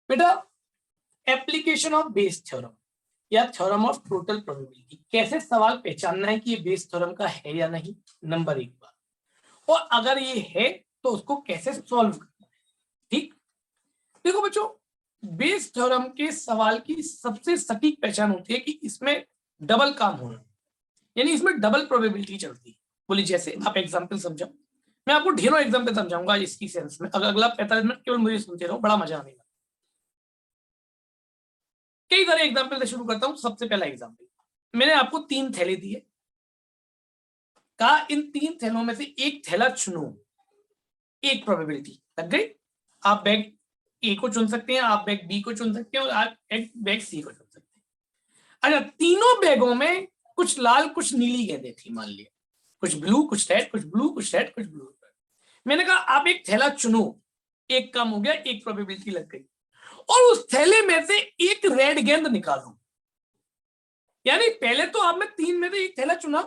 बेटा application of Bayes theorem या theorem of total probability, कैसे सवाल पहचानना है कि ये बेस थ्योरम का है या नहीं, नंबर एक बात, और अगर ये है तो उसको कैसे सॉल्व करना है। ठीक, देखो बच्चों, बेस थ्योरम के सवाल की सबसे सटीक पहचान होती है कि इसमें डबल काम होना, यानी इसमें डबल प्रोबेबिलिटी चलती है। बोली जैसे आप एग्जांपल समझाओ, मैं आपको ढेरों एग्जांपल समझाऊंगा इसकी सेंस में। अगर अगला 45 मिनट केवल मुझे सुनते रहो, बड़ा मजा आएगा। कई सारे एग्जांपल से शुरू करता हूं। सबसे पहला एग्जांपल, मैंने आपको 3 थैले दिए, कहा इन 3 थैलों में से एक थैला चुनो, एक प्रोबेबिलिटी लग गई। आप बैग ए को चुन सकते हैं, आप बैग बी को चुन सकते हैं, और आप बैग सी को चुन सकते हैं। अच्छा, तीनों बैगों में कुछ लाल कुछ नीली गेंदें थी, मान लिया, कुछ ब्लू कुछ रेड, कुछ ब्लू कुछ रेड कुछ ब्लू। मैंने कहा आप एक थैला चुनो, एक कम हो गया, एक प्रोबेबिलिटी लग गई, और उस थैले में से एक रेड गेंद निकालो। यानी पहले तो आपने 3 में से एक थैला चुना,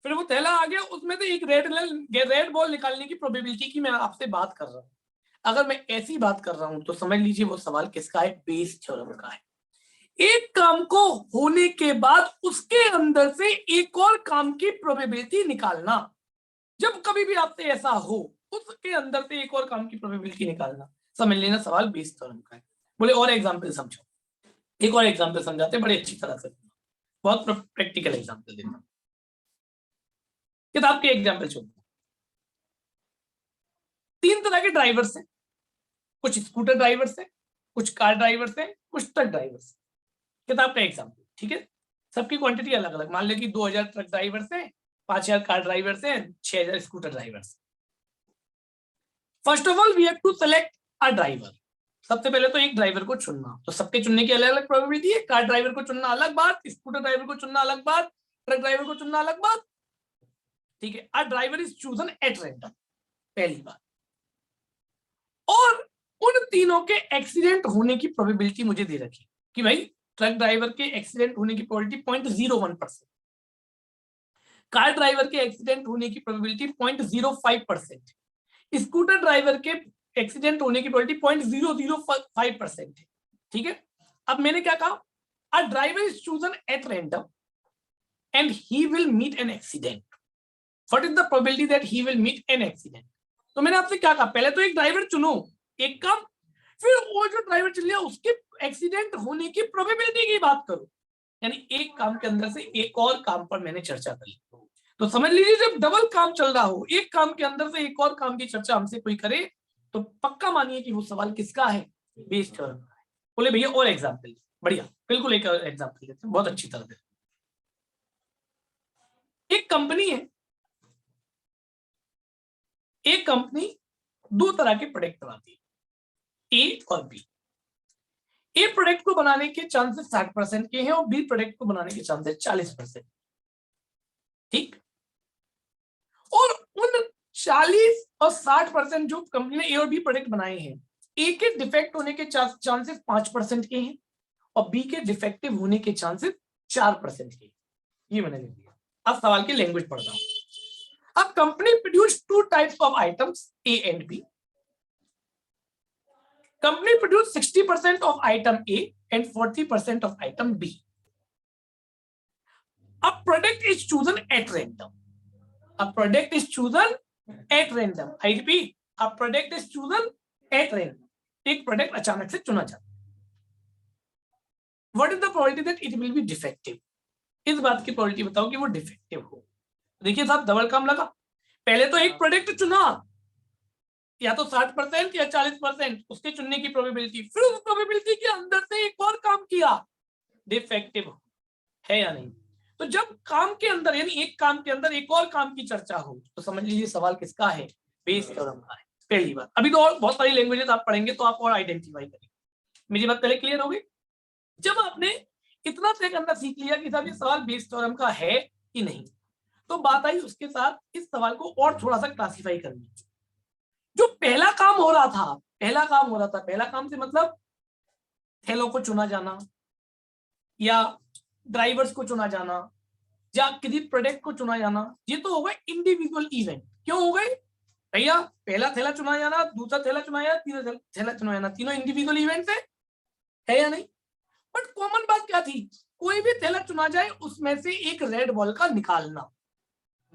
फिर वो थैला आ गया, उसमें से एक रेड बॉल निकालने की प्रोबेबिलिटी की मैं आपसे बात कर रहा हूं। अगर मैं ऐसी बात कर रहा हूं तो समझ लीजिए वो सवाल किसका है, बेस थ्योरम का है। एक काम को होने के बाद उसके अंदर से एक और काम की प्रोबेबिलिटी निकालना। जब कभी भी आपसे ऐसा हो, उसके अंदर से एक और काम की प्रोबेबिलिटी निकालना, समझ लेना सवाल बेस थ्योरम का है। बोले और एग्जांपल समझो, एक और एग्जांपल समझाते बड़े अच्छी तरह से, बहुत प्रैक्टिकल एग्जांपल देता हूं। किताब के एग्जांपल छोड़ो। 3 तरह के ड्राइवर्स हैं, कुछ स्कूटर ड्राइवर्स हैं, कुछ कार ड्राइवर्स हैं, कुछ ट्रक ड्राइवर्स। किताब का एग्जांपल, ठीक है, सबकी क्वांटिटी अलग अलग। मान लो कि 2000 ट्रक ड्राइवर्स हैं, 5000 कार ड्राइवर्स हैं, 6000 scooter drivers. First of all we have to select a driver. सबसे पहले तो एक ड्राइवर को चुनना, तो सबके चुनने की अलग अलग प्रोबेबिलिटी है। कार ड्राइवर को चुनना अलग बात, स्कूटर ड्राइवर को चुनना अलग बात, ट्रक ड्राइवर को चुनना अलग बात। ठीक है, अ driver is chosen at random, पहली बात। और उन तीनों के एक्सीडेंट होने की प्रोबेबिलिटी मुझे दे रखी कि भाई ट्रक ड्राइवर के एक्सीडेंट होने की प्रोबेबिलिटी 0.01%, कार ड्राइवर के एक्सीडेंट होने की प्रोबेबिलिटी 0.05%, स्कूटर ड्राइवर के एक्सीडेंट होने की प्रोबेबिलिटी 0.005% है। ठीक है, अब मैंने क्या कहा, a driver is chosen at random and he will meet an accident. What is the probability that he will meet an accident? तो मैंने आपसे क्या कहा, पहले तो एक ड्राइवर चुनो, एक काम, फिर वो जो ड्राइवर चल लिया उसके एक्सीडेंट होने की प्रोबेबिलिटी की बात करो। यानी एक काम के अंदर से एक और काम पर मैंने चर्चा करी। तो समझ लीजिए जब डबल काम चल रहा हो, एक काम के अंदर से एक और काम की चर्चा हमसे कोई करे, तो पक्का मानिए कि वो सवाल किसका है, बेस थ्योरम का है। बोले भैया और एग्जांपल, बढ़िया, बिल्कुल एक एग्जांपल देते हैं, बहुत अच्छी तरह से। एक कंपनी है, एक कंपनी 2 तरह के प्रोडक्ट बनाती है, ए और बी। ए प्रोडक्ट को बनाने के चांसेस 60% के हैं और बी प्रोडक्ट को बनाने के चांसेस 40%। ठीक, और उन 40 और 60% जो कंपनी ने ए और बी प्रोडक्ट बनाए हैं, ए के डिफेक्ट होने के चांसेस 5% के हैं और बी के डिफेक्टिव होने के चांसेस 4% के। ये मैंने लिख दिया। अब सवाल की लैंग्वेज पढ़ रहा हूं। अब company produce 2 types of items A and B. Company produced 60% of item A and 40% of item B. A product is chosen at random. A product is chosen at random. I repeat, a product is chosen at random. एक product अचानक से चुना जाता है। What is the probability that it will be defective? इस बात की probability बताओ कि वो डिफेक्टिव हो। देखिए साहब, डबल काम लगा। पहले तो एक प्रोडक्ट चुना, या तो 60% या 40% उसके चुनने की प्रोबेबिलिटी, फिर उस प्रोबेबिलिटी के अंदर से एक और काम किया, डिफेक्टिव है या नहीं। तो जब काम के अंदर, यानी एक काम के अंदर एक और काम की चर्चा हो, तो समझ लीजिए सवाल किसका है, बेस थ्योरम का है। पहली बात, अभी तो और बहुत सारी लैंग्वेजेस आप पढ़ेंगे तो आप और आइडेंटिफाई करेंगे। मेरी बात पहले क्लियर हो गई? जब आपने इतना तय करना सीख लिया कि साहब ये सवाल बेस थ्योरम का है कि नहीं, तो बात आई उसके साथ इस सवाल को और थोड़ा सा क्लासिफाई करने। जो पहला काम हो रहा था, पहला काम से मतलब थैलों को चुना जाना या ड्राइवर्स को चुना जाना या किसी प्रोडक्ट को चुना जाना, ये तो हो गए इंडिविजुअल इवेंट। क्यों हो गए? भैया पहला थैला चुना जाना, दूसरा थैला चुना जाना, तीसरा थैला चुना जाना, तीनों इंडिविजुअल इवेंट है या नहीं? बट कॉमन बात क्या थी? कोई भी थैला चुना जाए उसमें से एक रेड बॉल का निकालना,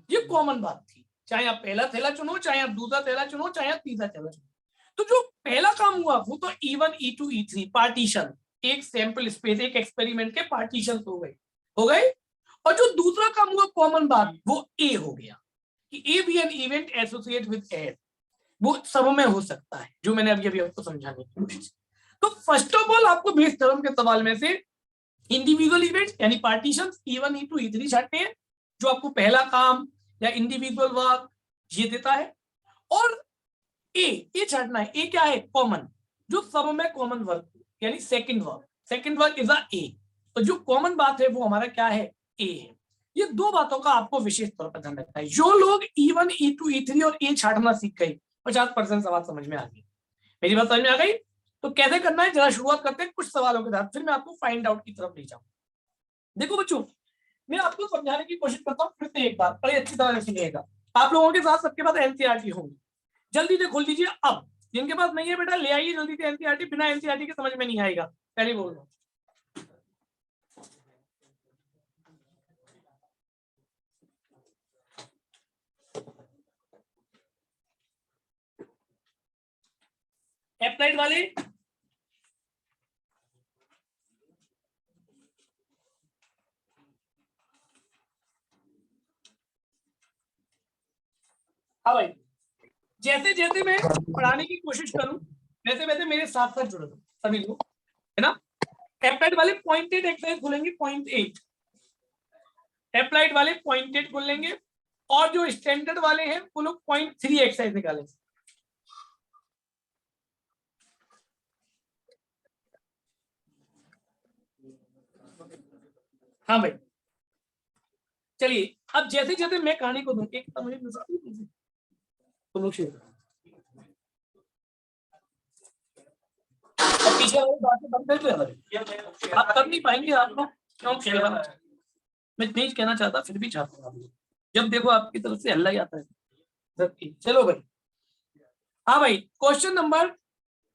ये कॉमन बात थी। चाहे आप पहला थैला चुनो, चाहे आप दूसरा थैला चुनो, चाहे आप तीसरा थैला चुनो। तो जो पहला काम हुआ वो तो E1 E2 E3 पार्टीशन, एक सैंपल स्पेस, एक एक्सपेरिमेंट के पार्टीशन हो गए। और जो दूसरा काम हुआ कॉमन बात, वो ए हो गया कि A B an event associate with air, वो सब में हो सकता है, जो मैंने अभी आपको समझाने की कोशिश। तो फर्स्ट ऑफ ऑल आपको बेस थ्योरम के सवाल में से इंडिविजुअल इवेंट यानी पार्टीशन E1 E2 E3 छांटने हैं, जो आपको पहला काम या इंडिविजुअल वर्क ये देता है। और ए छांटना है। ए क्या है? कॉमन, जो सब में कॉमन वर्क यानी सेकंड वर्क इज अ ए। तो जो कॉमन बात है वो हमारा क्या है? ए है। ये दो बातों का आपको विशेष तौर पर ध्यान रखना है। जो लोग E1 E2 E3 और ए छांटना सीख गए 50% सवाल समझ में आ गई। मेरी बात समझ में आ गई? तो कैसे करना है जरा शुरुआत करते हैं कुछ सवालों के साथ, फिर मैं आपको फाइंड आउट की तरफ ले जाऊं। देखो बच्चों, मैं आपको समझाने की कोशिश करता हूँ फिर से एक बार, बड़ी अच्छी तरह से सुनिएगा। आप लोगों के साथ सबके पास एनसीईआरटी होंगी, जल्दी से खोल लीजिए। अब जिनके पास नहीं है बेटा ले आइए जल्दी से एनसीईआरटी, बिना एनसीईआरटी के समझ में नहीं आएगा, पहले बोल रहा हूं। एप्लाइड वाले हाँ भाई, जैसे जैसे मैं पढ़ाने की कोशिश करूं वैसे वैसे मेरे साथ साथ जुड़ दो सभी लोग, है ना। एप्लाइड वाले 0.8 एक्सरसाइज खोलेंगे, 0.8 एप्लाइड वाले 0.8 खोल लेंगे, और जो स्टैंडर्ड वाले हैं वो लोग 0.3 एक्सरसाइज निकालेंगे। हाँ भाई चलिए, अब जैसे जैसे मैं कहानी को दूं एक मुझे तुम लोग पीछे वाली बातें बंद करके आप कर नहीं पाएंगे। आप लोग क्यों खेल रहा है? मैं नहीं कहना चाहता, फिर भी चाहता हूँ। जब देखो आपकी तरफ से हल्ला ही आता है। चलो भाई, हाँ भाई, क्वेश्चन नंबर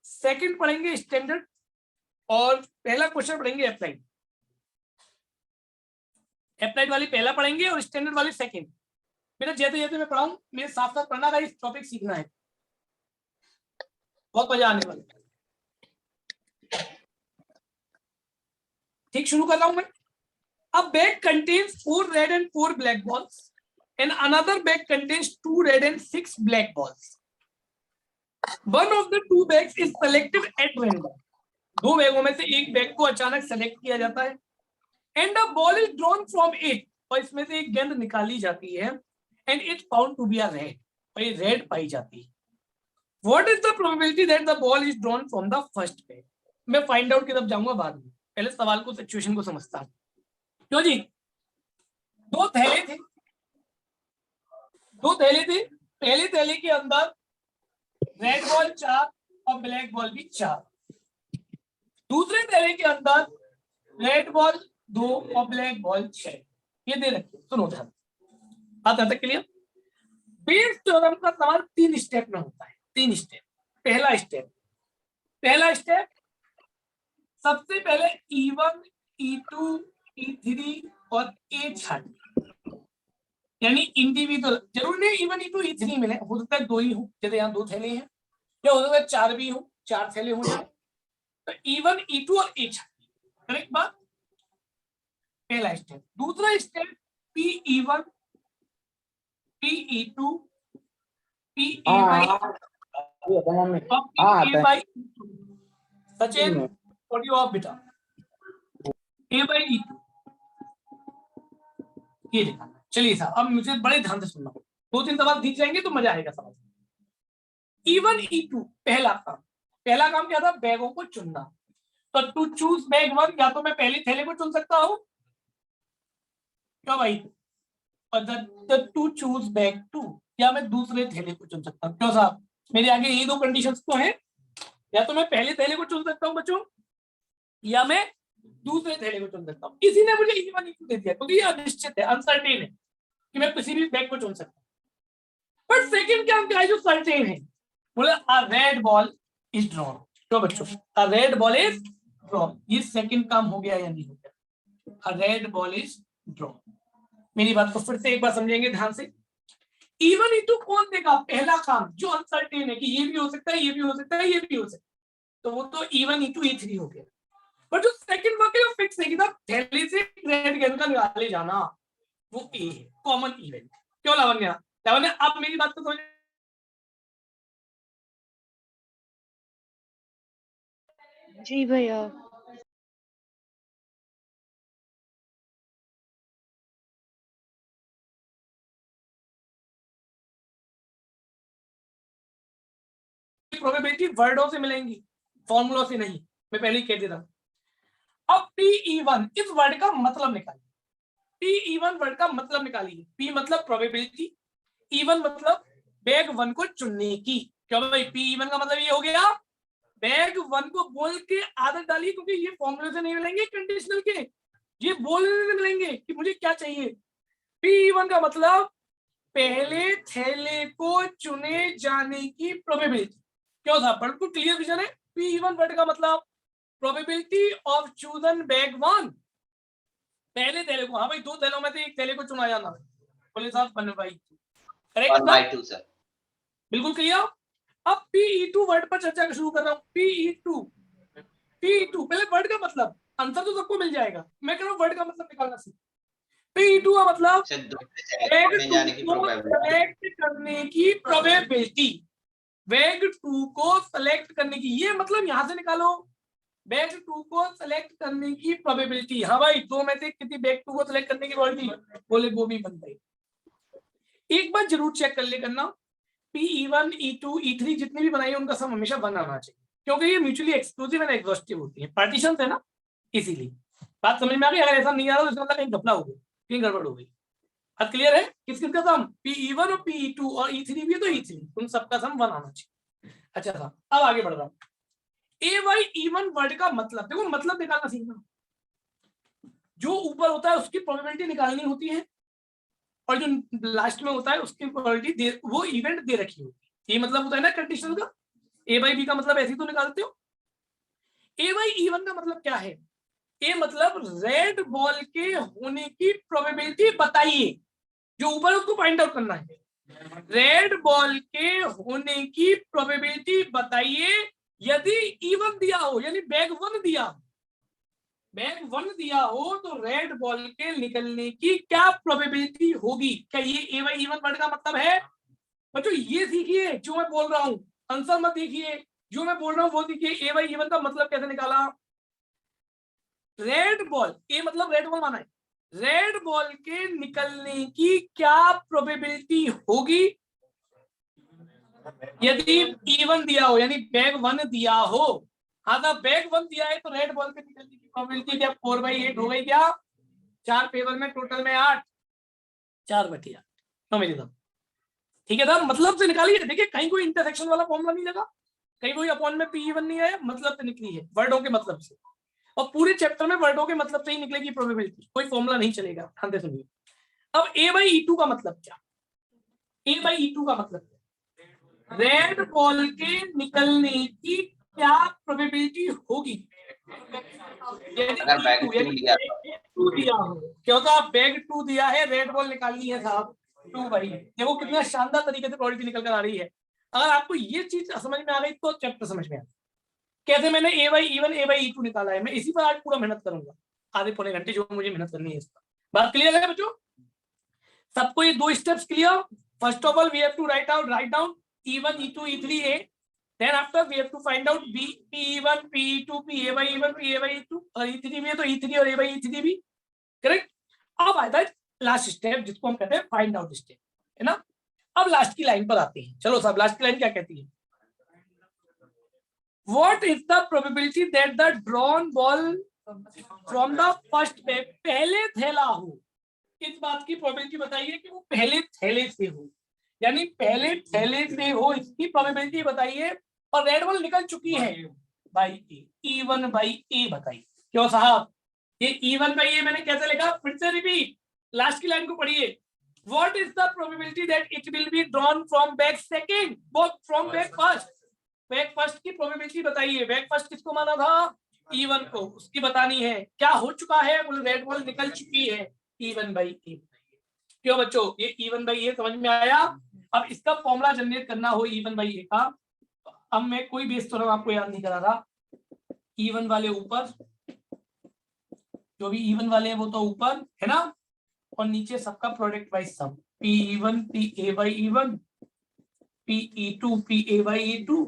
सेकंड पढ़ेंगे स्टैंडर्ड, और पहला क्वेश्चन पढ़ेंगे अप्लाइड। अप्लाइड वाली पहला पढ़ेंगे और स्टैंडर्ड वाली सेकंड। बेटा जैसे जैसे मैं पढ़ाऊं मेरे साथ साथ पढ़ना, इस टॉपिक सीखना है, बहुत मजा आने वाला है। ठीक, शुरू कर रहा हूं मैं। A bag contains 4 red and 4 black balls, and another bag contains 2 red and 6 black balls. One of the two bags is selected at random. दो बैगों में से एक बैग को अचानक सेलेक्ट किया जाता है, and a ball is drawn from it, और इसमें से एक गेंद निकाली जाती है, and it's found to be a red, और ये रेड पाई जाती है। What is the probability that the ball is drawn from the first bag? मैं फाइंड आउट की तरफ जाऊंगा बाद में, पहले सवाल को, सिचुएशन को समझता हूं। क्यों जी? दो थैले थे, पहले थैले के अंदर रेड बॉल 4 और ब्लैक बॉल भी 4, दूसरे थैले के अंदर रेड बॉल 2 और ब्लैक बॉल 6। ये दे रखे, सुनो ध्यान, आता तक क्लियर। बेस थ्योरम का सवाल 3 स्टेप में होता है, 3 स्टेप। पहला स्टेप सबसे पहले E1 E2 E3 और ए छांटना, यानी इंडिविजुअल, जरूरी नहीं E1 E2 E3 मिले, हो सकता है 2 ही हो, जैसे यहाँ 2 थैले हैं, या हो सकता है 4 भी हो, 4 थैले हो जाए। तो E1 E2 और ए छांटना, करेक्ट बात, पहला स्टेप। दूसरा step PE1 PE2 PE1 Sachin audio of बेटा, A/E2 ये दिखाना। चलिए साहब, अब मुझे बड़े ध्यान से सुनना, 2-3 सवाल दिख जाएंगे तो मजा आएगा समझ। E1 E2 पहला काम क्या था? बैगों को चुनना। तो टू चूज बैग 1, या तो मैं पहले थैले को चुन सकता हूं, क्या भाई, और टू चूज बैग 2, या मैं दूसरे थैले को चुन सकता हूं। क्यों साहब, मेरे आगे ये 2 कंडीशंस तो हैं, या तो मैं पहले थैले को चुन सकता हूं बच्चों, या मैं दूसरे थैले को चुन सकता हूं। किसी ने मुझे E1 E2 दे दिया, क्योंकि ये अनिश्चित है, अनसर्टेन है कि मैं किसी भी बैग को चुन सकता हूं। बट सेकंड क्या क्या है जो सर्टेन है, बोले अ रेड बॉल इज ड्रॉन। तो बच्चों अ रेड बॉल इज ड्रॉन, ये सेकंड काम हो गया या नहीं हो गया? अ रेड बॉल इज ड्रॉन। मेरी बात को फिर से एक बार समझेंगे ध्यान से। इवन इंटू कौन देगा? पहला काम जो अनसर्टेन है कि ये भी हो सकता है, ये भी हो सकता है, ये भी हो सकता है, तो वो तो इवन इंटू E3 हो गया। बट जो सेकंड वर्क है वो फिक्स है कि था थैली से रेड गेंद का निकाले जाना, वो ए है, कॉमन इवेंट। क्यों लावण्या? लावण्या आप मेरी बात को समझ। जी भैया। प्रोबेबिलिटी वर्डों से मिलेंगी, फॉर्मूलों से नहीं, मैं पहले ही कह देता हूं। अब P(E1) इस वर्ड का मतलब निकालिए। P(E1) वर्ड का मतलब निकालिए। P मतलब प्रोबेबिलिटी, E1 मतलब बैग 1 को चुनने की। क्यों भाई? P(E1) का मतलब ये हो गया बैग 1 को बोल के आदत डालिए, क्योंकि ये फॉर्मूले से नहीं मिलेंगे कंडीशनल के, ये बोलने से मिलेंगे कि मुझे क्या चाहिए। P(E1) का मतलब पहले थैले को चुने जाने की प्रोबेबिलिटी। क्यों था? बिल्कुल क्लियर विजन है। P(E1) वर्ड का मतलब प्रोबेबिलिटी ऑफ चूजन बैग 1, पहले थैले को। हाँ भाई, दो थैलों में से एक थैले को चुना जाना। बोले साहब 1/2 करेक्ट था? 1/2 सर। बिल्कुल क्लियर। अब Pe2 वर्ड पर चर्चा शुरू कर रहा हूँ। Pe2 पहले वर्ड का मतलब, आंसर तो सबको मिल जाएगा, मैं कह रहा हूँ वर्ड का मतलब निकालना सीख। Pe2 का मतलब सर वेग 2 में जाने की प्रोबेबिलिटी। सेलेक्ट करने की प्रोबेबिलिटी, वेग 2 को सेलेक्ट करने की, ये मतलब यहां से निकालो बैग 2 को सेलेक्ट करने की प्रोबेबिलिटी। हाँ भाई, दो में से कितनी बैग 2 को सेलेक्ट करने की प्रोबेबिलिटी? बोले वो भी बन गई। एक बार जरूर चेक कर ले करना, P(E1), E2, E3 जितने भी बनाई उनका सम हमेशा 1 आना चाहिए, क्योंकि ये म्यूचुअली एक्सक्लूसिव एंड एग्जॉस्टिव होती है, पार्टीशन है ना, इसीलिए। बात समझ में आ गई? अगर ऐसा नहीं आ रहा तो इसका मतलब कहीं घपला हो गई, कहीं गड़बड़ हो गई। बात क्लियर है? किस किस का सम? P(E1) और P(E2) और E3 भी है तो E3, उन सबका सम 1 आना चाहिए। अच्छा था, अब आगे बढ़ रहा हूँ। A/E1 वर्ड का मतलब, देखो मतलब निकालना सीखना। जो ऊपर होता है उसकी प्रोबेबिलिटी निकालनी होती है, और जो लास्ट में होता है उसकी प्रोबेबिलिटी वो इवेंट दे रखी होती है। ये मतलब होता है ना कंडीशनल का। A/B का मतलब ऐसे ही तो निकालते हो। A/E1 का मतलब क्या है? ए मतलब रेड बॉल के होने की प्रोबेबिलिटी बताइए, जो ऊपर उसको फाइंड आउट करना है। रेड बॉल के होने की प्रोबेबिलिटी बताइए यदि E1 दिया हो, यानी बैग 1 दिया हो, बैग 1 दिया हो तो रेड बॉल के निकलने की क्या प्रोबेबिलिटी होगी। क्या ये A/E1 वर्ड का मतलब है? बच्चों ये सीखिए जो मैं बोल रहा हूं, आंसर मत देखिए, जो मैं बोल रहा हूं वो देखिए। A/E1 का मतलब कैसे निकाला? रेड बॉल, ए मतलब रेड बॉल माना है, रेड बॉल के निकलने की क्या प्रोबेबिलिटी होगी यदि E1 दिया हो, यानी बैग 1 दिया हो। हाँ था, बैग 1 दिया है तो रेड बॉल के निकलने की प्रोबेबिलिटी क्या 4/8 हो गई? क्या 4 पेपर में टोटल में 8, 4/8 तो मेरी दम। ठीक है था, मतलब से निकालिए। देखिए कहीं कोई इंटरसेक्शन वाला फॉर्मूला नहीं लगा, कहीं कोई अपॉन में P(E1) नहीं आया, मतलब से निकली है, वर्डों के मतलब से। और पूरे चैप्टर में वर्डों के मतलब से ही निकलेगी प्रोबेबिलिटी, कोई फॉर्मूला नहीं चलेगा। ध्यान से सुनिए। अब A/E2 का मतलब क्या? A/E2 का मतलब क्या? रेड बॉल के निकलने की क्या प्रोबेबिलिटी होगी अगर बैग 2 लिया तो। बैग 2 दिया हो। क्या होता? बैग 2 दिया है, रेड बॉल निकालनी है साहब 2 भाई। देखो कितना शानदार तरीके से प्रोबेबिलिटी निकल कर आ रही है। अगर आपको ये चीज समझ में आ गई तो चैप्टर समझ में आ गया। कैसे मैंने A/E1 A/E2 निकाला है, मैं इसी पर आज पूरा मेहनत करूंगा, आधे पौने घंटे जो मुझे मेहनत करनी है इस पर। बात क्लियर है बच्चों? सबको ये 2 steps clear? First of all we have to write down E1 E2 E3 A, then after we have to find out B P(E1) P(E2) P(A/E1) P(A/E2) और E3 भी है तो E3 और A/E3 भी। करेक्ट? अब आता है लास्ट स्टेप जिसको हम कहते हैं फाइंड आउट स्टेप, है ना? अब लास्ट की लाइन पर आते हैं। चलो साहब, लास्ट की लाइन क्या कहती है? What is the probability that the drawn ball from the first bag पहले थैला हो? इस बात की प्रोबेबिलिटी बताइए कि वो पहले थैले से हो, यानी पहले थैले से हो, इसकी प्रोबेबिलिटी बताइए। और रेड बॉल निकल चुकी है बाई ए, E1/A बताइए। क्यों साहब? ये E1/A मैंने कैसे लिखा? फिर से रिपीट, लास्ट की लाइन को पढ़िए। What is the probability that it will be drawn from bag second, both from bag first? Back first की प्रोबेबिलिटी बताइए। बैक फर्स्ट किसको माना था? E1 को, उसकी बतानी है। क्या हो चुका है? बोले रेड बॉल निकल चुकी है E1 बाई ए। क्यों बच्चों? ये E1 बाई ए समझ में आया? अब इसका फॉर्मूला जनरेट करना हो E1 बाई ए का, तो अब मैं कोई बेस थ्योरम आपको याद नहीं करा रहा। E1 वाले ऊपर, जो भी E1 वाले हैं वो तो ऊपर है ना, और नीचे सबका product wise sum, P1 PA by E1, PE2 PA by E2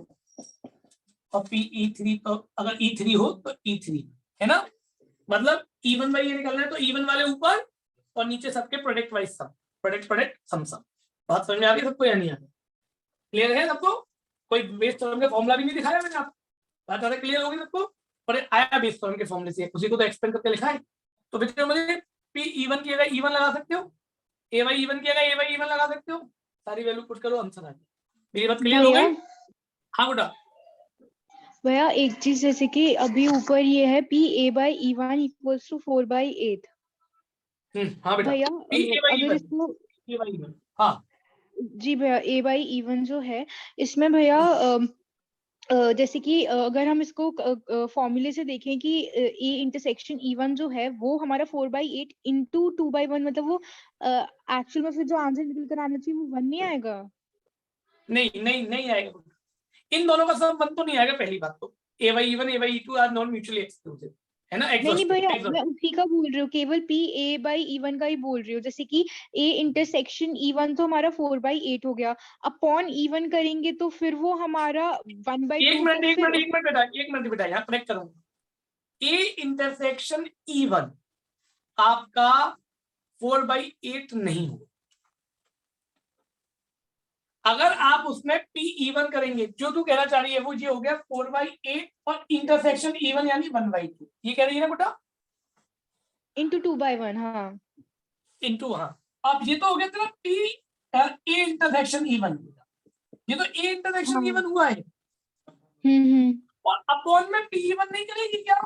और PE3, तो अगर E3 हो तो E3 है ना। मतलब E1 बाई ए निकलना है तो E1 वाले ऊपर और नीचे सबके प्रोडक्ट वाइज सम, प्रोडक्ट सम। बात समझ में आ गई सबको या नहीं आ गई? क्लियर है सबको? कोई बेस थ्योरम का फॉर्मूला भी नहीं दिखाया मैंने आपको, बात ज्यादा क्लियर होगी सबको? और आया बेस थ्योरम के फॉर्मूले से, उसी को तो एक्सप्लेन करके लिखा है। तो बेटा मुझे P E1 की जगह E1 लगा सकते हो, A बाई E1 की जगह A बाई E1 लगा सकते हो, सारी वैल्यू पुट करो, आंसर आ जाए। मेरी बात क्लियर हो गई? हाँ बेटा। भैया एक चीज, जैसे कि अभी ऊपर ये है PA/E1 इक्वल्स टू 4/8। हाँ बेटा, भैया PA बाई अगर E1, इसको, A बाई E1, हाँ जी भैया A/E1 जो है इसमें भैया जैसे कि अगर हम इसको फॉर्मूले से देखें कि A इंटरसेक्शन E1 जो है वो हमारा 4/8 इंटू 2/1, मतलब वो एक्चुअल में फिर जो आंसर निकल कर आना चाहिए वो 1 नहीं आएगा। नहीं आएगा। इन दोनों का सम 1 तो नहीं आएगा। पहली बात तो A by E1 A by E2 are non mutually exclusive, है ना। नहीं भैया, मैं एग्जॉस्टिव। उसी का बोल रही हूँ, केवल PA/E1 का ही बोल रही हूँ। जैसे कि A इंटरसेक्शन E1 तो हमारा 4/8 हो गया, अपॉन E1 करेंगे तो फिर वो हमारा 1/2 तो फिर एक मिनट बेटा यहाँ करेक्ट करूंगा। A इंटरसेक्शन E1 आपका 4/8 नहीं होगा। अगर आप उसमें PE1 करेंगे, जो तू कहना चाह रही है वो ये हो गया 4/8 और इंटरसेक्शन E1 यानी 1/2। ये कह रही है ना बेटा? इंटू 2/1। हाँ इंटू, हाँ। अब ये तो हो गया तेरा A इंटरसेक्शन E1, ये तो A इंटरसेक्शन हाँ। E1 हुआ है। हम्म। और अपॉन में PE1 नहीं करेगी क्या?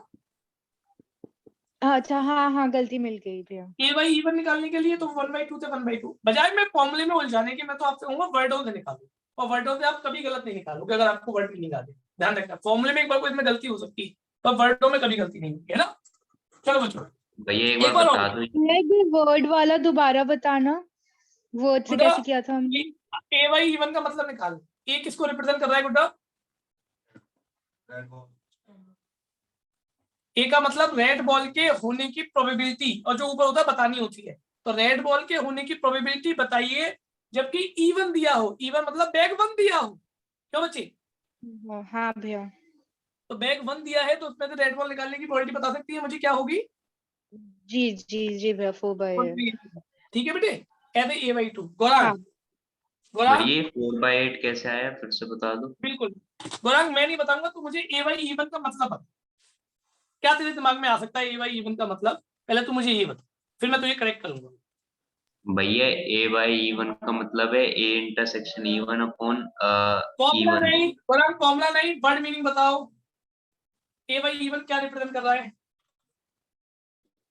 अच्छा, हाँ हाँ, गलती मिल गई भैया। A बाई E1 निकालने के लिए तो 1/2 से 1/2, बजाय मैं फॉर्मूले में उलझाने के मैं तो आपसे कहूंगा वर्डों से निकालो, और वर्डों से आप कभी गलत नहीं निकालोगे अगर आपको वर्ड मीनिंग आ जाए। ध्यान रखना, फॉर्मूले में एक बार कोई इसमें गलती हो सकती है, पर वर्डों में कभी गलती नहीं होगी, है ना। चलो बच्चों, भैया एक एक बार बार बता और दो। वर्ड वाला दोबारा बताना, वर्ड से गुड्डा, कैसे किया था हमने। A बाई E1 का मतलब निकाल। A किसको रिप्रेजेंट कर रहा है गुड्डा? ए का मतलब रेड बॉल के होने की प्रोबेबिलिटी, और जो ऊपर होता है बतानी होती है। तो रेड बॉल के होने की प्रोबेबिलिटी बताइए जबकि E1 दिया हो। E1 मतलब बैग 1 दिया हो, क्यों बच्चे? हाँ भैया। तो बैग 1 दिया है तो उसमें से रेड बॉल निकालने की प्रोबेबिलिटी बता सकती है मुझे, क्या होगी? जी जी जी भैया, 4/8। ठीक है बेटे, कहते A/2। गौरांग, हाँ गौरांग भैया 4/8 कैसे आया, फिर से बता दो। बिल्कुल। गौरांग मैं नहीं बताऊंगा, तो मुझे A/E1 का मतलब बता। क्या तेरे दिमाग में आ सकता है A/E1 का मतलब? पहले तू मुझे ये बता, फिर मैं तुझे करेक्ट करूंगा। भैया A/E1 का मतलब है A intersection E1 upon formula E1। नहीं गौरांग, फॉर्मूला नहीं, वर्ड मीनिंग बताओ। A/E1 क्या रिप्रेजेंट कर रहा है?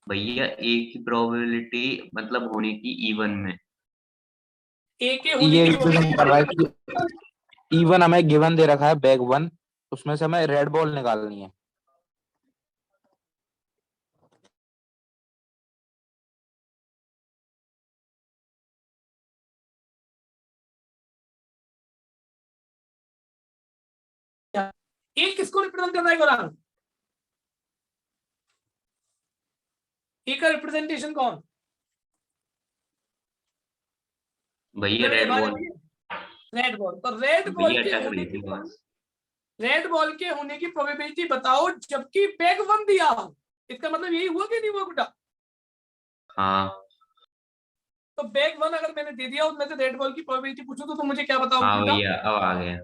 भैया A की प्रोबेबिलिटी मतलब होने की E1 में। ए के होने ये की रिप्रेजेंट कर रहा है कि इवन हमें गिवन दे रखा है बैग 1, उसमें से हमें रेड बॉल निकालनी है। ए किसको रिप्रेजेंट कर रहा है गौरांग? ए का रिप्रेजेंटेशन कौन? भैया रेड बॉल। Red ball. तो रेड बॉल भैया के अटक होने रही की थी बस। रेड बॉल के होने की प्रोबेबिलिटी बताओ जबकि बैग 1 दिया हो। इसका मतलब यही हुआ कि नहीं हुआ बेटा? हाँ तो बैग 1 अगर मैंने दे दिया उसमें से रेड बॉल की प्रोबेबिलिटी पूछो तो मुझे क्या बताओगे हाँ बेटा? भैया अब आ गया।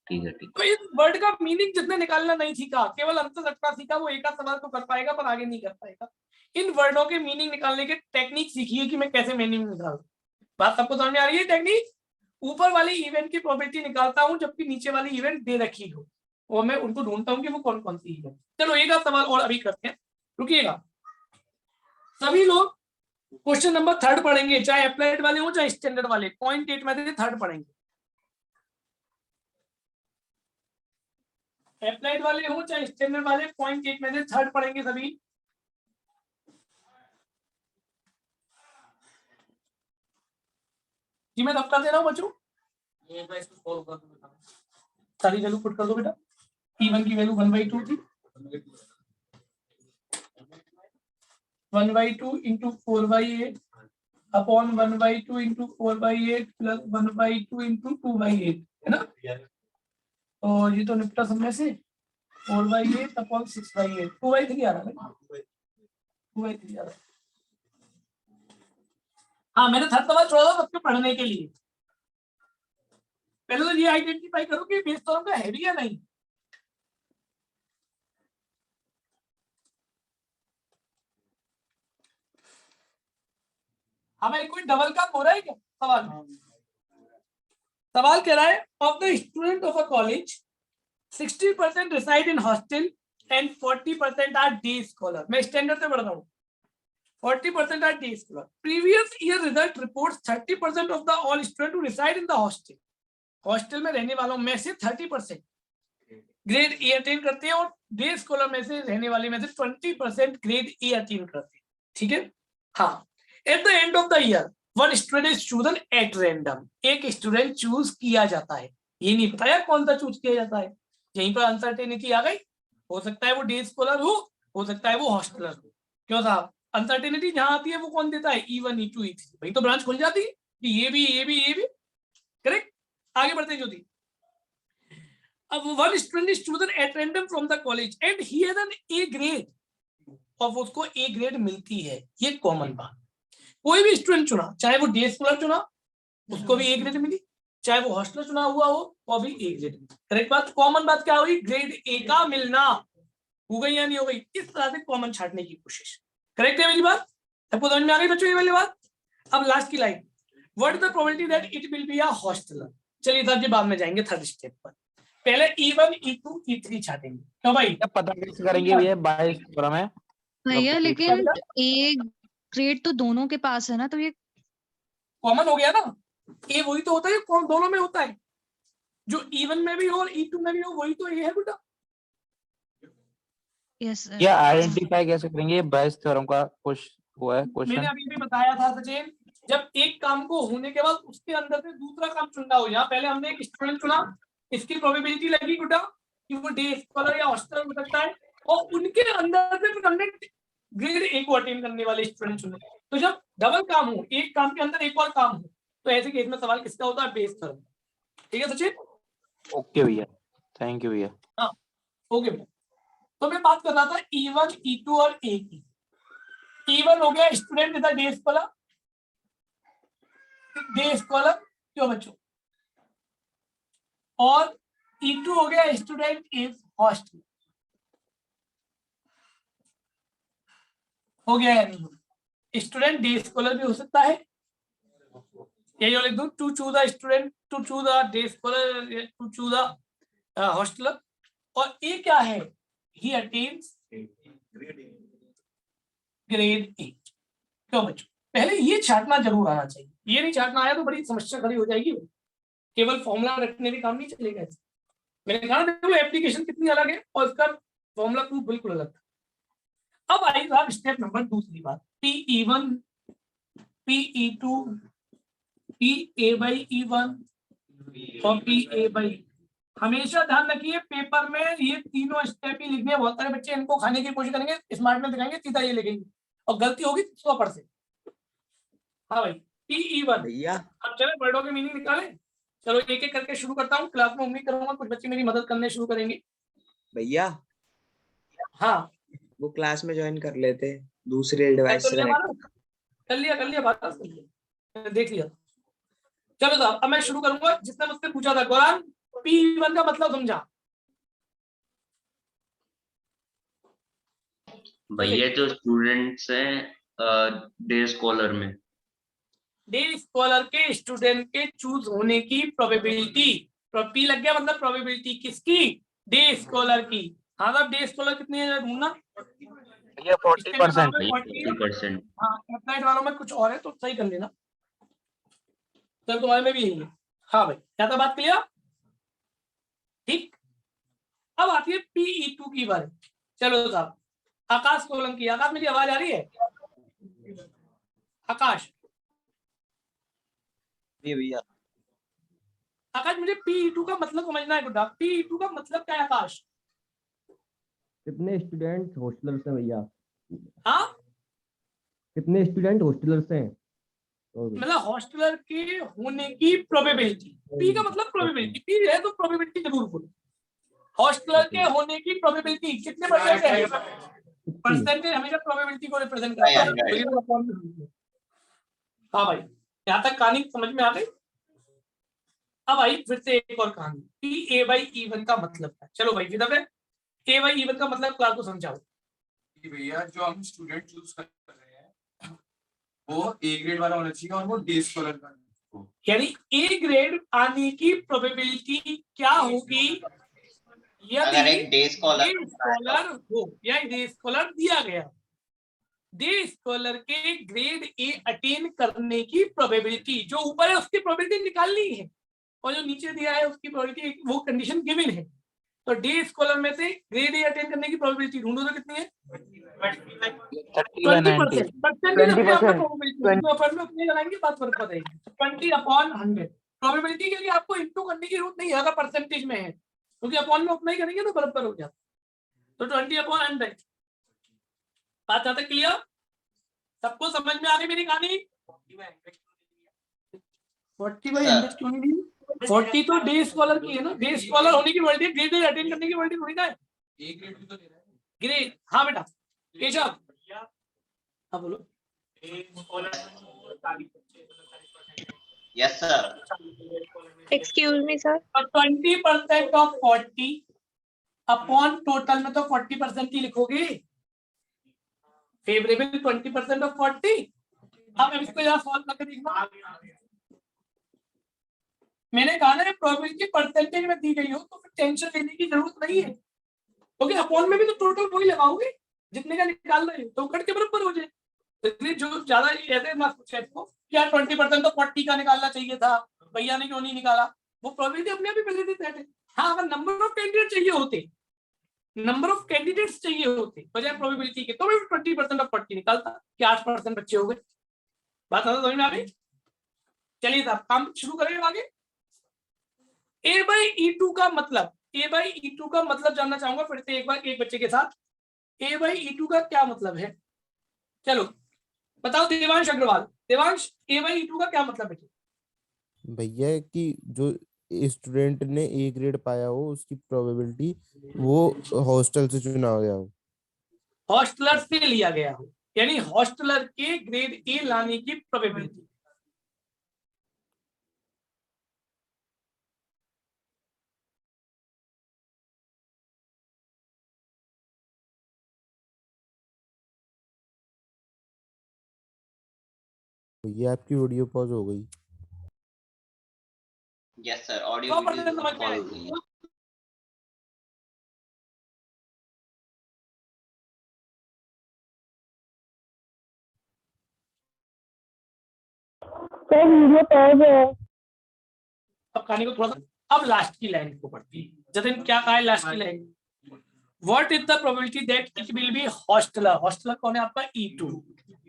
ठीक है ठीक। तो इस वर्ड का मीनिंग जिसने निकालना नहीं सीखा, केवल अंतर रखना सीखा, वो एक सवाल तो कर पाएगा पर आगे नहीं कर पाएगा। इन वर्डों के मीनिंग निकालने के टेक्निक सीखिए कि मैं कैसे मीनिंग निकालूं। बात सबको समझ में आ रही है? टेक्निक, ऊपर वाली इवेंट की प्रोबेबिलिटी निकालता हूं जबकि नीचे वाली इवेंट दे रखी हो, और मैं उनको ढूंढता हूं कि वो कौन कौन सी इवेंट। चलो एक सवाल और अभी करते हैं, रुकिएगा। सभी लोग क्वेश्चन नंबर 3 पढ़ेंगे, चाहे अप्लाइड वाले हो चाहे स्टैंडर्ड वाले, 0.8 में से 3 पढ़ेंगे। अप्लाइड वाले हो चाहे स्टैंडर्ड वाले, 0.8 में से 3 पढ़ेंगे सभी। जी मैं दफ्तर दे रहा हूँ बच्चों, ये मैं इसको सॉल्व कर दूंगा, सारी वैल्यू पुट कर दो बेटा। E1 की वैल्यू 1/2 थी, 1/2 into 4/8 upon 1/2 into 4/8 plus 1/2 into 2/8 है ना। और ये तो निपटा सब में से, 4/8 अपॉन 6/8, 2/3 आ रहा है, 2/3 आ रहा है। हाँ मैंने थर्ड सवाल छोड़ा था सबके पढ़ने के लिए। पहले तो ये आइडेंटिफाई करो कि बेस थ्योरम का है भी या नहीं। हमें कोई डबल काम हो रहा है क्या सवाल में? सवाल कह रहा है of the student of a college 60% reside in hostel and 40% are day scholar. मैं स्टैंडर्ड से पढ़ रहा हूँ। 40% are day scholar. Previous year result reports 30% of the all students who reside in the hostel. Hostel में रहने वालों में से 30% ग्रेड ए अटेन करते हैं और डे स्कॉलर में से रहने वाले में से 20% ग्रेड ए अटेन करते हैं। ठीक है। हाँ, at the end of the year one student is chosen at random. एक स्टूडेंट चूज किया जाता है। ये नहीं पता यार कौन सा चूज किया जाता है, यहीं पर अनसर्टेनिटी आ गई। हो सकता है वो डे स्कॉलर हो सकता है वो हॉस्टलर हो। क्यों साहब, अनसर्टेनिटी जहां आती है वो कौन देता है? E1 E2 E3, वही तो ब्रांच खुल जाती है कि ये भी करेक्ट। आगे बढ़ते हैं ज्योति। अब one student is chosen at random from the college and he has an A grade, और उसको ए ग्रेड मिलती है। ये कॉमन बात। कोई भी स्टूडेंट चुना, चाहे वो डे स्कॉलर चुना उसको भी ए ग्रेड मिली, चाहे वो हॉस्टलर चुना हुआ हो वो भी ए ग्रेड मिली। करेक्ट बात। कॉमन बात क्या हुई? ग्रेड ए का मिलना। हो गई या नहीं हो गई? इस तरह से कॉमन छाटने की कोशिश। करेक्ट है मेरी बात? सबको समझ में आ गई बच्चों ये वाली बात? अब लास्ट की line, what is the probability that it will be a hosteller. चलिए साहब जी बाद में जाएंगे थर्ड स्टेप पर, पहले E1 E2 E3 छाटेंगे। क्यों भाई? क्या पता कैसे करेंगे भैया 22 थ्योरम है भैया मतलब लेकिन ए ग्रेड तो दोनों के पास है ना, तो ये कॉमन हो गया ना। ए वही तो होता है कौन दोनों में होता है, जो E1 में भी हो और E2 में भी हो वही तो ए है बेटा। यस ये आइडेंटिफाई कैसे करेंगे 22 थ्योरम का कुछ हुआ है मैंने क्वेश्चन। अभी भी बताया था सचिन, जब एक काम को होने के बाद उसके अंदर से दूसरा काम चुनना हो। यहाँ पहले हमने एक स्टूडेंट चुना, इसकी प्रोबेबिलिटी लगी बेटा कि वो डे स्कॉलर या हॉस्टलर हो सकता है, और उनके अंदर से फिर हमने ग्रेड ए को अटेन करने वाले स्टूडेंट चुने। तो जब डबल काम हो, एक काम के अंदर एक और काम हो, तो ऐसे केस में सवाल किसका होता है? Bayes theorem. ठीक है सचिन? ओके भैया, थैंक यू भैया। हाँ ओके भैया। तो मैं बात कर रहा था E1 E2 और ए की। E1 हो गया student is the day scholar, day scholar क्यों बच्चों, और E2 हो गया स्टूडेंट इज हॉस्टल। हो गया या नहीं? स्टूडेंट डे स्कॉलर भी हो सकता है, यही लिख दूं, to choose a student, to choose a day scholar, to choose a hosteller. और ए क्या है? He attains grade A. क्यों बच्चों? पहले ये छाटना जरूर आना चाहिए, ये नहीं छाटना आया तो बड़ी समस्या खड़ी हो जाएगी। केवल फॉर्मूला रखने भी काम नहीं चलेगा। मैंने कहा देखो एप्लीकेशन कितनी अलग है और इसका फॉर्मूला प्रूफ बिल्कुल अलग था। अब आई साहब स्टेप नंबर दूसरी बात, PE1 PE2 PA/E1 और PA/, हमेशा ध्यान रखिए पेपर में ये तीनों स्टेप ही लिखने। बहुत सारे बच्चे इनको खाने की कोशिश करेंगे, स्मार्ट में दिखाएंगे, सीधा ये लिखेंगे और गलती होगी 100%। हाँ भाई PE1 भैया। अब चले वर्डों के मीनिंग निकालें। चलो एक एक करके शुरू करता हूँ। क्लास में उम्मीद करूंगा कुछ बच्चे मेरी मदद करने शुरू करेंगे। भैया हाँ वो क्लास में ज्वाइन कर लेते, दूसरे डिवाइस कर से लिया कनेक्ट। बात, कर लिया बात कर लिया, मैंने देख लिया। चलो साहब अब मैं शुरू करूंगा। जिसने मुझसे पूछा था गौरांग PE1 का मतलब समझा? भैया जो स्टूडेंट्स हैं डे स्कॉलर में, डे स्कॉलर के स्टूडेंट के चूज होने की प्रोबेबिलिटी, पी लग गया मतलब प्रोबेबिलिटी किसकी? डे स्कॉलर की। हाँ साहब डे स्कॉलर कितनी है ढूंढना, ये 40%। भाई 40%। हाँ, एप्लाइड वालों में कुछ और है तो सही कर लेना। चल तुम्हारे में भी यही है। हाँ भाई, क्या था बात क्लियर? ठीक। अब आती है PE2 की बारी। चलो साहब, आकाश सोलंकी। आकाश, मेरी आवाज आ रही है? आकाश, जी भैया। आकाश मुझे PE2 का मतलब समझना है बेटा। PE2 का मतलब क्या है आकाश? कितने स्टूडेंट हॉस्टलर्स हैं भैया? हाँ, कितने स्टूडेंट हॉस्टलर्स हैं? मतलब हॉस्टलर के होने की प्रोबेबिलिटी। P का मतलब प्रोबेबिलिटी। P है तो प्रोबेबिलिटी जरूर बोलो। हॉस्टलर के होने की प्रोबेबिलिटी कितने परसेंट है? परसेंटेज हमेशा प्रोबेबिलिटी को रिप्रेजेंट करता है। तो ये तो अपॉन में होगी। हाँ भाई, यहाँ तक कहानी समझ में आ गई। अब आई फिर से एक और कहानी। PA/E1 का मतलब है। चलो भाई, विदा में A/E1 का मतलब क्लास को समझाओ। भैया जो हम स्टूडेंट चूज कर रहे हैं वो A ग्रेड वाला होना चाहिए और वो डे स्कॉलर का। यानी A ग्रेड आने की प्रोबेबिलिटी क्या होगी अगर यदि एक डे स्कॉलर हो या डे स्कॉलर दिया गया। डे स्कॉलर के ग्रेड A अटेन करने की प्रोबेबिलिटी जो ऊपर है उसकी प्रोबेबिलिटी निकालनी है, और जो नीचे दिया है उसकी प्रोबेबिलिटी, वो कंडीशन गिवन है। तो डे स्कॉलर में से ग्रेड A अटेन करने की प्रोबेबिलिटी ढूंढो तो कितनी है? 20%। परसेंटेज अपने आप में प्रोबेबिलिटी अपन में अपने लगाएंगे, बात फर्क पड़ेगी। 20/100 प्रोबेबिलिटी के लिए आपको इंटू करने की जरूरत नहीं है अगर परसेंटेज में है, क्योंकि अपॉन में उतना ही करेंगे तो बराबर हो जाता। तो 20/100। बात आता क्लियर? सबको समझ में आ गई मेरी कहानी? 40/100 क्यों नहीं दी? 40 तो डे स्कॉलर की है ना। डे स्कॉलर होने की वर्ल्ड ग्रेड अटेन करने की वर्ल्ड थोड़ी ना है। A ग्रेड भी तो दे रहा है। ग्रेड, हाँ बेटा केशव, हाँ बोलो। Yes sir. Excuse me sir. 20% of 40 upon total में तो 40% ही लिखोगे। Favourable 20% of 40। अब इसको यहाँ सॉल्व करके देखना। मैंने कहा ना प्रोबेबिलिटी परसेंटेज में दी गई हो तो फिर टेंशन लेने की जरूरत नहीं है, क्योंकि अपॉन में भी तो टोटल वही लगाओगे जितने का निकाल रहे हो, तो कट के बराबर हो जाए। इसलिए जो ज्यादा ऐसे मत पूछे इसको क्या 20% तो 40 का निकालना चाहिए था, भैया ने क्यों नहीं निकाला, वो प्रोबेबिलिटी अपने आप ही पहले से सेट है। हाँ, अगर नंबर ऑफ कैंडिडेट चाहिए होते, नंबर ऑफ कैंडिडेट्स चाहिए होते बजाय प्रोबेबिलिटी के, तो मैं 20% ऑफ 40 निकालता कि 8% बच्चे हो गए। बात समझ में आ गई? चलिए साहब, काम शुरू करेंगे आगे। A/E2 का मतलब, A/E2 का मतलब जानना चाहूंगा फिर से एक बार एक बच्चे के साथ। A/E2 का क्या मतलब है? चलो बताओ देवांश अग्रवाल। देवांश, A/E2 का क्या मतलब है? भैया कि जो स्टूडेंट ने ए ग्रेड पाया हो उसकी प्रोबेबिलिटी वो हॉस्टल से चुना गया हो। हॉस्टलर से लिया गया हो, यानी हॉस्टलर के ग्रेड A लाने की प्रोबेबिलिटी। भैया आपकी वीडियो पॉज हो गई। यस सर, ऑडियो 100% समझ में कॉल आए। हो गई है। अब कहानी को थोड़ा सा, अब लास्ट की लाइन को पढ़ती है। जतिन क्या कहा है लास्ट की line? What is the probability that it will be hosteller? Hosteller कौन है आपका? E2।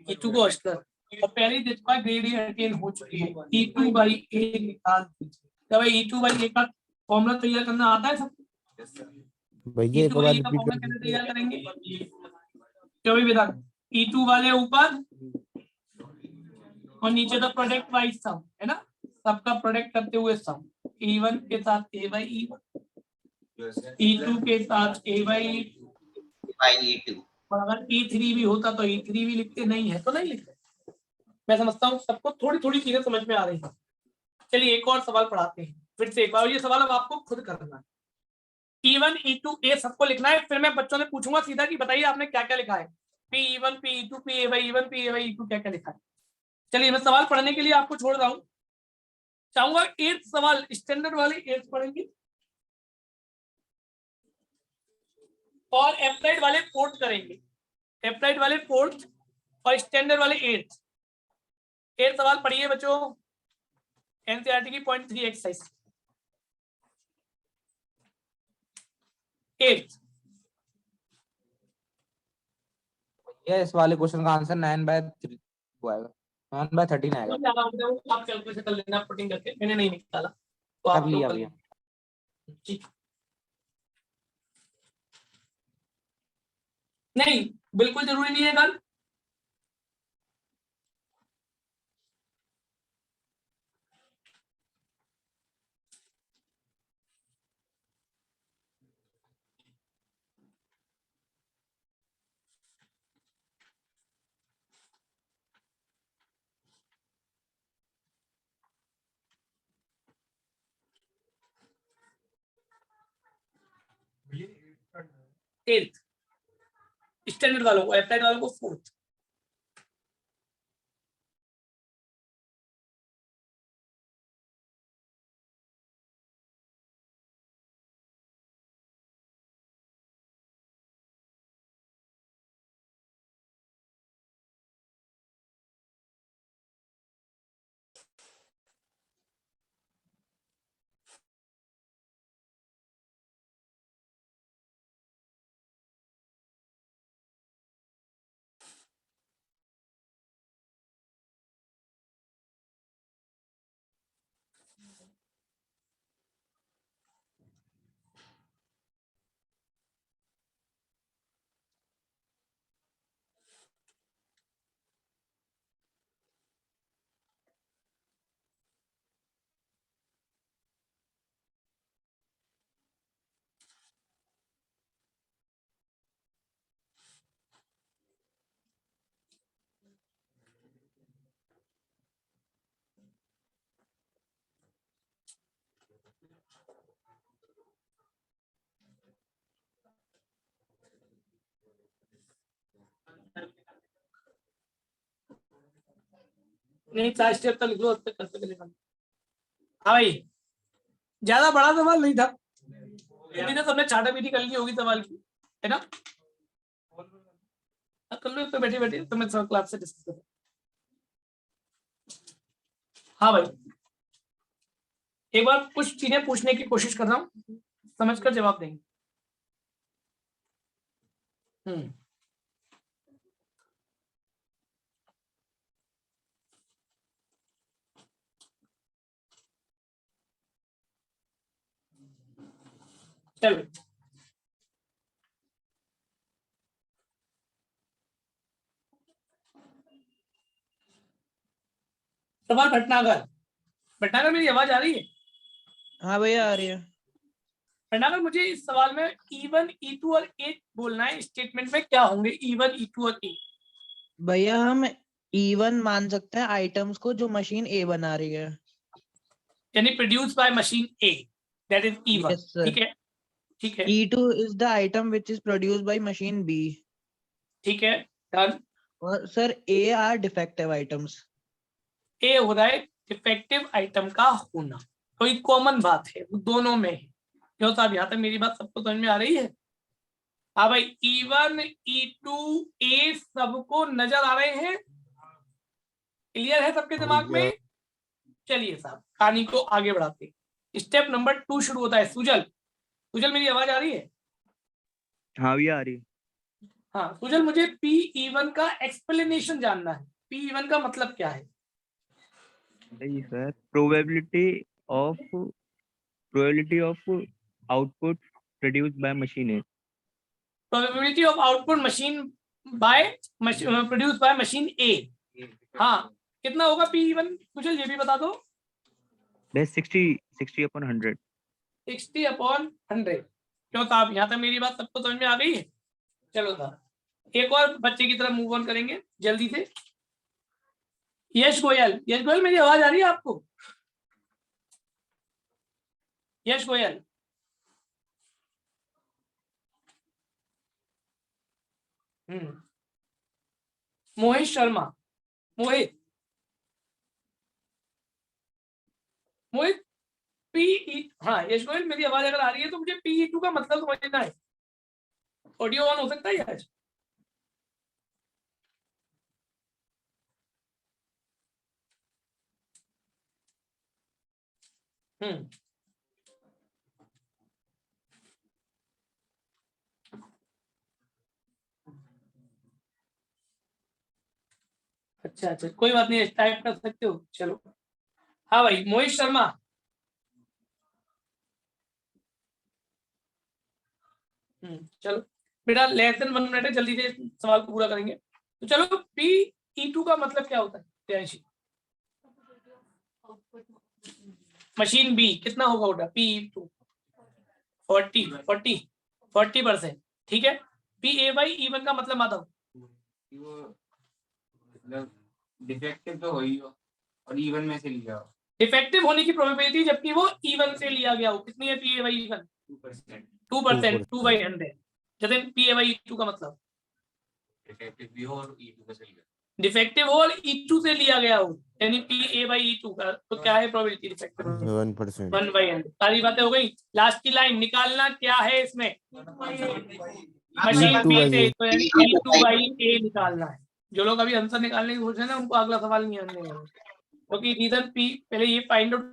E2 को हॉस्टलर और पहली जिसका ग्रेड ए अटेन हो चुकी है E2/A निकाल दीजिए। क्या भाई E2/A का फॉर्मूला तैयार करना आता है सबको? भैया एक बार E2/A का रिपीट फॉर्मूला कर कैसे दीजिए। तैयार करेंगे? क्या भाई बेटा, E2 वाले ऊपर और नीचे तो प्रोडक्ट वाइज सम है ना, सबका प्रोडक्ट करते हुए सम। E1 के साथ A/E1, E2 के साथ A/E2, E2। और अगर E3 भी होता तो E3 भी लिखते, नहीं है तो नहीं लिखते। मैं समझता हूँ सबको थोड़ी थोड़ी चीजें समझ में आ रही हैं। चलिए एक और सवाल पढ़ाते हैं फिर से एक बार, ये सवाल अब आपको खुद करना है। E1 E2 A सबको लिखना है, फिर मैं बच्चों से पूछूंगा सीधा कि बताइए आपने क्या क्या लिखा है। P1 P2 P/E1 P/E2 क्या क्या लिखा है। चलिए मैं सवाल पढ़ने के लिए आपको छोड़ रहा हूँ। चाहूंगा 8 सवाल स्टैंडर्ड वाले 8 पढ़ेंगे और एप्लाइड वाले 4 करेंगे। एप्लाइड वाले 4th और स्टैंडर्ड वाले 8th। 8 सवाल पढ़िए बच्चों, एनसीईआरटी की 0.3 एक्सरसाइज 8। ये इस वाले क्वेश्चन का आंसर 9/3 आएगा, 9/13 आएगा। आप कैलकुलेशन कर लेना पुटिंग करके, मैंने नहीं निकाला तो आप कर लिया लोग कर भैया। लेना। ठीक, नहीं बिल्कुल जरूरी नहीं है कल। एट्थ स्टैंडर्ड वालों को, एप्लाइड वालों को 4th। नहीं 4 स्टेप तक लिख लो, उस पे करते लिखा। हाँ भाई, ज्यादा बड़ा सवाल नहीं था, हिंदी तो सबने छाटा पीटी कर ली होगी सवाल की, है ना? कर लो तो बैठे बैठे, तो मैं सब क्लास से डिस्कस करूँ। हाँ भाई, एक बार कुछ चीजें पूछने की कोशिश कर रहा हूँ, समझकर जवाब देंगे। चलो, सवाल भटनागर। भटनागर मेरी आवाज आ रही है? हाँ भैया आ रही है। भटनागर मुझे इस सवाल में E1, E2 और A बोलना है, स्टेटमेंट में क्या होंगे E1, E2 और A? भैया हम E1 मान सकते हैं आइटम्स को जो मशीन A बना रही है। यानी produce by machine A, that is E1। Yes, sir. ठीक है, ठीक है, E2 is the item which is produced by machine B. ठीक है, डन। और sir A are defective items. ए हो रहा है डिफेक्टिव आइटम का होना, कोई कॉमन बात है वो दोनों में है। क्यों साहब, यहाँ तक मेरी बात सबको समझ में आ रही है? हाँ भाई, E1, E2, A सबको नजर आ रहे हैं? क्लियर है सबके दिमाग भैया में? चलिए साहब, कहानी को आगे बढ़ाते। स्टेप नंबर 2 शुरू होता है। सुजल, सुजल मेरी आवाज आ रही है? हाँ भैया आ रही है। हाँ सुजल, मुझे PE1 का एक्सप्लेनेशन जानना है। PE1 का मतलब क्या है? सही sir, probability of output produced by machine है। Probability of output machine by produce by machine A। हाँ, कितना होगा PE1? सुजल ये भी बता दो। 60/100। 60/100। क्यों साहब, यहाँ तक मेरी बात सबको समझ में आ गई है? चलो साहब, एक और बच्चे की तरफ मूव ऑन करेंगे जल्दी से। यश गोयल, यश गोयल मेरी आवाज आ रही है आपको? यश गोयल, मोहित शर्मा, मोहित, मोहित PE, हाँ यश गोयल मेरी आवाज अगर आ रही है तो मुझे PE2 का मतलब समझना है। ऑडियो ऑन हो सकता है आज? हम्म अच्छा, कोई बात नहीं, टाइप कर सकते हो। चलो, हाँ भाई, मोहित शर्मा। चलो बेटा, लेस देन 1 मिनट है, जल्दी से सवाल को पूरा करेंगे। तो चलो, P(E2) का मतलब क्या होता है प्रियांशी? मशीन बी कितना होगा बेटा? P(E2) 40%, ठीक है। PA/E1 का मतलब माधव? वो मतलब डिफेक्टिव तो हो ही हो और इवन में से लिया हो। डिफेक्टिव होने की प्रोबेबिलिटी जबकि वो E1 से लिया गया हो, कितनी है? PA/E1 2%। 2%, 2/100। जैसे PA/E2 का मतलब डिफेक्टिव भी हो और E2 में से लिया। डिफेक्टिव हो और E2 से लिया गया हो, यानी PA/E2 का तो क्या है प्रोबेबिलिटी डिफेक्टिव? 1%। 1/100। सारी बातें हो गई। लास्ट की लाइन निकालना क्या है इसमें? मशीन E2 बी by से, A। तो E2/A निकालना है। जो लोग अभी आंसर निकालने की सोच रहे हैं ना, उनको अगला सवाल नहीं आने, क्योंकि रीजन पी पहले ये फाइंड आउट